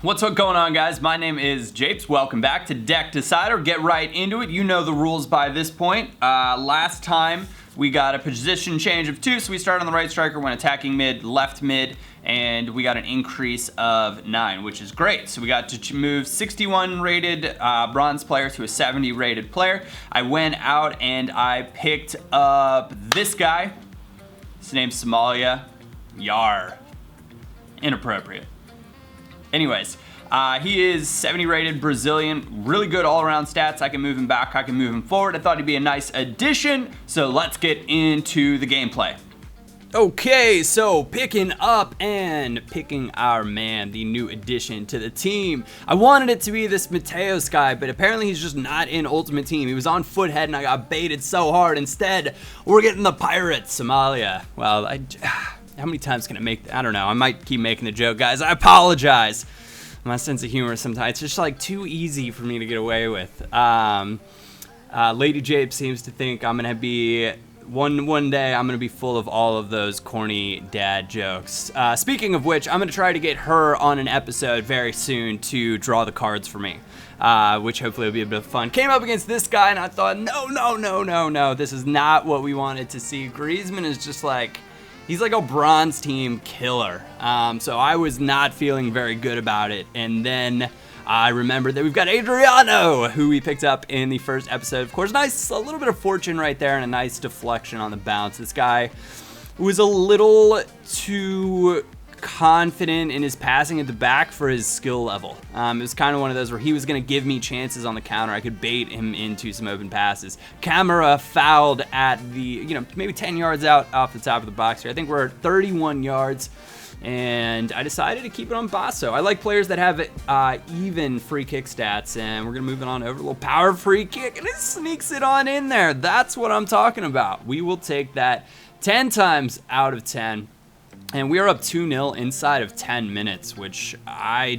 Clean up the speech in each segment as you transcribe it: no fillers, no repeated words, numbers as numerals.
What's going on, guys? My name is Japes. Welcome back to Deck Decider. Get right into it. You know the rules by this point. Last time we got a position change of 2, so we started on the right striker, went attacking mid, left mid, and we got an increase of 9, which is great. So we got to move 61 rated bronze player to a 70 rated player. I went out and I picked up this guy. His name's Somalia. Yar. Inappropriate. Anyways, he is 70 rated Brazilian, really good all around stats. I can move him back, I can move him forward. I thought he'd be a nice addition, so let's get into the gameplay. Okay, so picking up and picking our man, the new addition to the team. I wanted it to be this Mateos guy, but apparently he's just not in Ultimate Team. He was on Foothead and I got baited so hard. Instead, we're getting the Pirates, Somalia. Well, how many times can I make, I don't know, I might keep making the joke, guys. I apologize. My sense of humor sometimes, it's just like too easy for me to get away with. Lady Japes seems to think I'm gonna be, one day I'm gonna be full of all of those corny dad jokes. Speaking of which, I'm gonna try to get her on an episode very soon to draw the cards for me. Which hopefully will be a bit of fun. Came up against this guy and I thought, no, this is not what we wanted to see. Griezmann is just like, he's like a bronze team killer. So I was not feeling very good about it. And then I remembered that we've got Adriano, who we picked up in the first episode. Of course, nice, a little bit of fortune right there and a nice deflection on the bounce. This guy was a little too confident in his passing at the back for his skill level. It was kind of one of those where he was going to give me chances on the counter. I could bait him into some open passes. Camera fouled at the, maybe 10 yards out off the top of the box here. I think we're at 31 yards. And I decided to keep it on Basso. I like players that have even free kick stats, and we're gonna move it on over. A little power free kick, and it sneaks it on in there. That's what I'm talking about. We will take that 10 times out of 10. And we are up 2-0 inside of 10 minutes, which I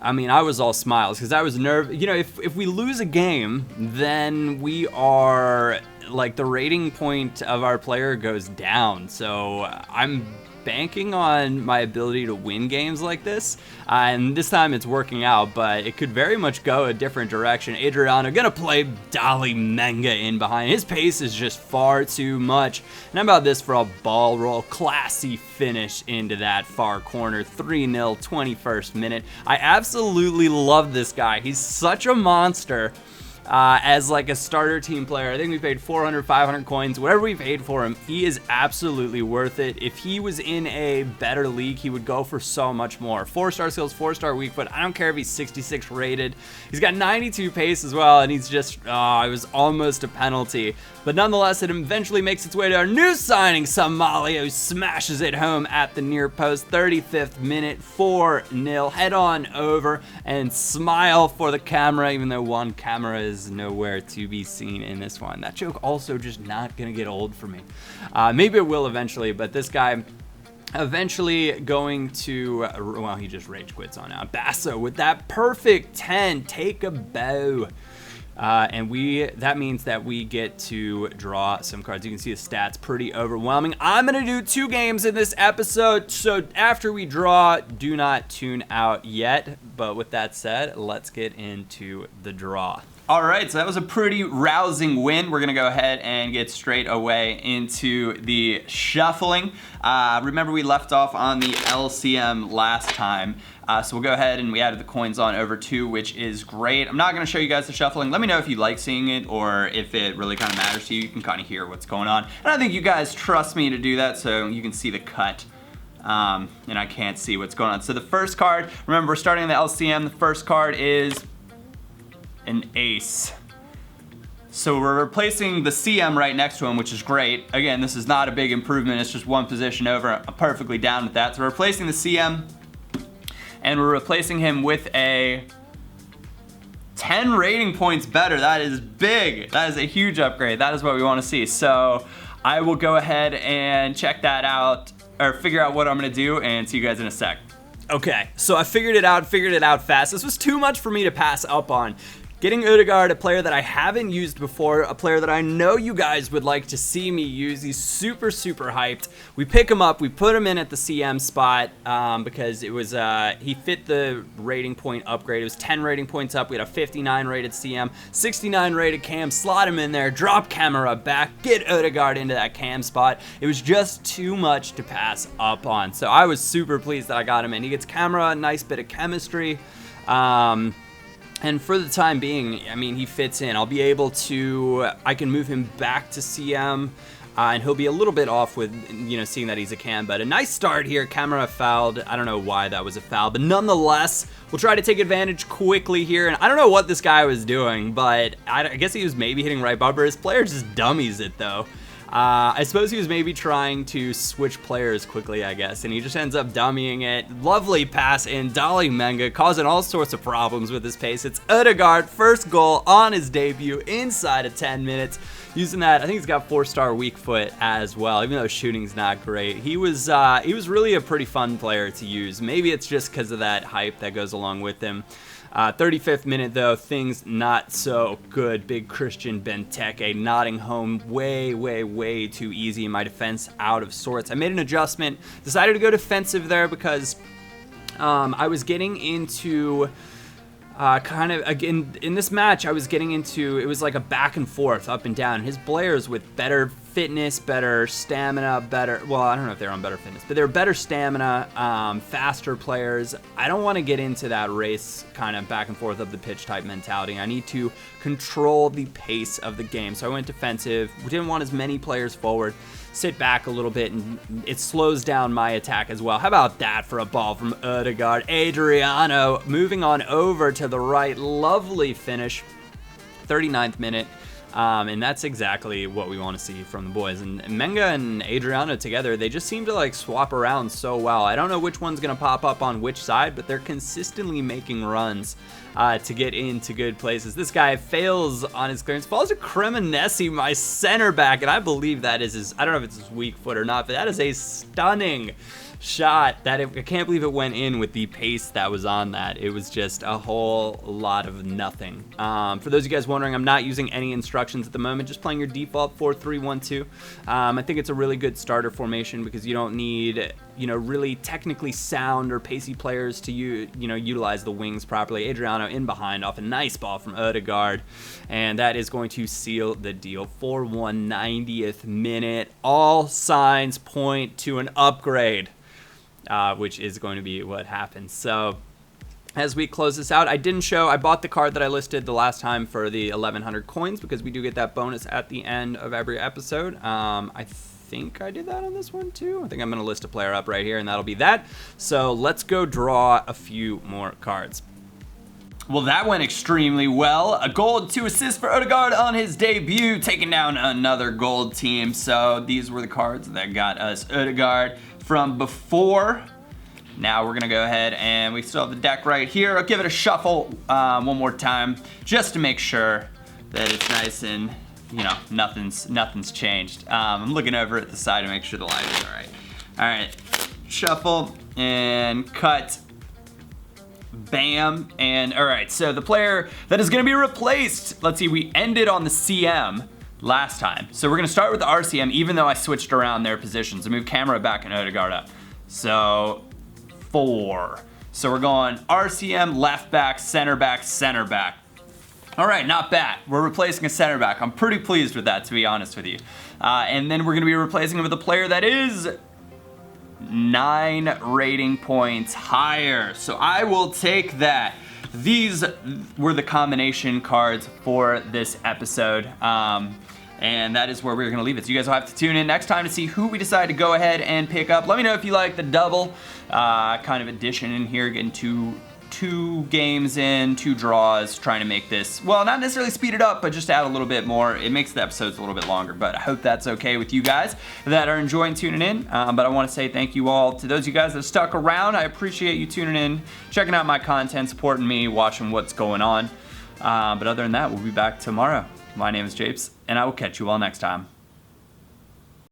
was all smiles because I was nervous. If we lose a game, then we are, like, the rating point of our player goes down. So I'm banking on my ability to win games like this, and this time it's working out, but it could very much go a different direction. Adriano gonna play Dolly Menga in behind. His pace is just far too much. And how about this for a ball roll? Classy finish into that far corner. 3-0, 21st minute. I absolutely love this guy. He's such a monster. As like a starter team player. I think we paid 400, 500 coins, whatever we paid for him. He is absolutely worth it. If he was in a better league, he would go for so much more. 4-star skills, 4-star weak foot. I don't care if he's 66 rated. He's got 92 pace as well, and he's just, it was almost a penalty. But nonetheless, it eventually makes its way to our new signing, Somalia, who smashes it home at the near post. 35th minute, 4-0. Head on over and smile for the camera, even though one camera is nowhere to be seen in this one. That joke also just not gonna get old for me. Maybe it will eventually, but this guy eventually going to, well, he just rage quits on out. Basso with that perfect 10, take a bow. And that means that we get to draw some cards. You can see the stats pretty overwhelming. I'm gonna do 2 games in this episode, so after we draw, do not tune out yet. But with that said, let's get into the draw. All right, so that was a pretty rousing win. We're gonna go ahead and get straight away into the shuffling. Remember we left off on the LCM last time. So we'll go ahead and we added the coins on over too, which is great. I'm not gonna show you guys the shuffling. Let me know if you like seeing it or if it really kind of matters to you. You can kind of hear what's going on. And I think you guys trust me to do that so you can see the cut. And I can't see what's going on. So the first card, remember we're starting on the LCM. The first card is an ace. So we're replacing the CM right next to him, which is great. Again, this is not a big improvement. It's just one position over. I'm perfectly down with that. So we're replacing the CM. And we're replacing him with a 10 rating points better. That is big. That is a huge upgrade. That is what we want to see. So I will go ahead and check that out, or figure out what I'm gonna do, and see you guys in a sec. Okay, so I figured it out fast. This was too much for me to pass up on. Getting Odegaard, a player that I haven't used before, a player that I know you guys would like to see me use. He's super, super hyped. We pick him up, we put him in at the CM spot because it was he fit the rating point upgrade. It was 10 rating points up. We had a 59 rated CM, 69 rated cam, slot him in there, drop camera back, get Odegaard into that cam spot. It was just too much to pass up on. So I was super pleased that I got him in. He gets camera, a nice bit of chemistry. And for the time being, I mean, he fits in. I'll be able to, I can move him back to CM, and he'll be a little bit off with, seeing that he's a cam. But a nice start here. Camera fouled. I don't know why that was a foul, but nonetheless, we'll try to take advantage quickly here. And I don't know what this guy was doing, but I guess he was maybe hitting right bumper. His player just dummies it, though. I suppose he was maybe trying to switch players quickly, I guess, and he just ends up dummying it. Lovely pass in, Dolly Menga, causing all sorts of problems with his pace. It's Odegaard, first goal on his debut inside of 10 minutes. Using that, I think he's got 4-star weak foot as well, even though shooting's not great. He was really a pretty fun player to use. Maybe it's just because of that hype that goes along with him. 35th minute, though, things not so good. Big Christian Benteke nodding home way, way, way too easy. My defense out of sorts. I made an adjustment, decided to go defensive there because I was getting into again, in this match, I was getting into, it was like a back and forth, up and down. His players with better fitness, better stamina, well, I don't know if they're on better fitness, but they're better stamina, faster players. I don't want to get into that race kind of back and forth of the pitch type mentality. I need to control the pace of the game. So I went defensive. We didn't want as many players forward. Sit back a little bit, and it slows down my attack as well. How about that for a ball from Odegaard? Adriano moving on over to the right. Lovely finish. 39th minute. And that's exactly what we want to see from the boys. And Menga and Adriano together, they just seem to like swap around so well. I don't know which one's going to pop up on which side, but they're consistently making runs to get into good places. This guy fails on his clearance, falls to Cremonesi, my center back, and I believe that is his, I don't know if it's his weak foot or not, but that is a stunning shot that I can't believe it went in with the pace that was on that. It was just a whole lot of nothing. For those of you guys wondering, I'm not using any instructions at the moment, just playing your default 4-3-1-2. I think it's a really good starter formation because you don't need, really technically sound or pacey players to utilize the wings properly. Adriano in behind off a nice ball from Odegaard, and that is going to seal the deal. 4-1, 90th minute. All signs point to an upgrade. Which is going to be what happens. So as we close this out, I bought the card that I listed the last time for the 1100 coins because we do get that bonus at the end of every episode. I think I did that on this one too. I think I'm going to list a player up right here, and that'll be that. So let's go draw a few more cards. Well, that went extremely well. A goal, 2 assists for Odegaard on his debut, taking down another gold team. So these were the cards that got us Odegaard from before. Now we're gonna go ahead and we still have the deck right here. I'll give it a shuffle one more time just to make sure that it's nice and nothing's changed. I'm looking over at the side to make sure the light is all right. All right, shuffle and cut. Bam, and all right, so the player that is gonna be replaced, let's see, we ended on the CM last time. So we're gonna start with the RCM, even though I switched around their positions. I moved camera back and Odegaard up. So 4. So we're going RCM, left back, center back, center back. All right, not bad. We're replacing a center back. I'm pretty pleased with that, to be honest with you. And then we're gonna be replacing him with a player that is 9 rating points higher. So I will take that. These were the combination cards for this episode. And that is where we're gonna leave it. So you guys will have to tune in next time to see who we decide to go ahead and pick up. Let me know if you like the double kind of addition in here, getting two games in, 2 draws, trying to make this, well, not necessarily speed it up, but just add a little bit more. It makes the episodes a little bit longer, but I hope that's okay with you guys that are enjoying tuning in. But I want to say thank you all to those of you guys that stuck around. I appreciate you tuning in, checking out my content, supporting me, watching what's going on. But other than that, we'll be back tomorrow. My name is Japes, and I will catch you all next time.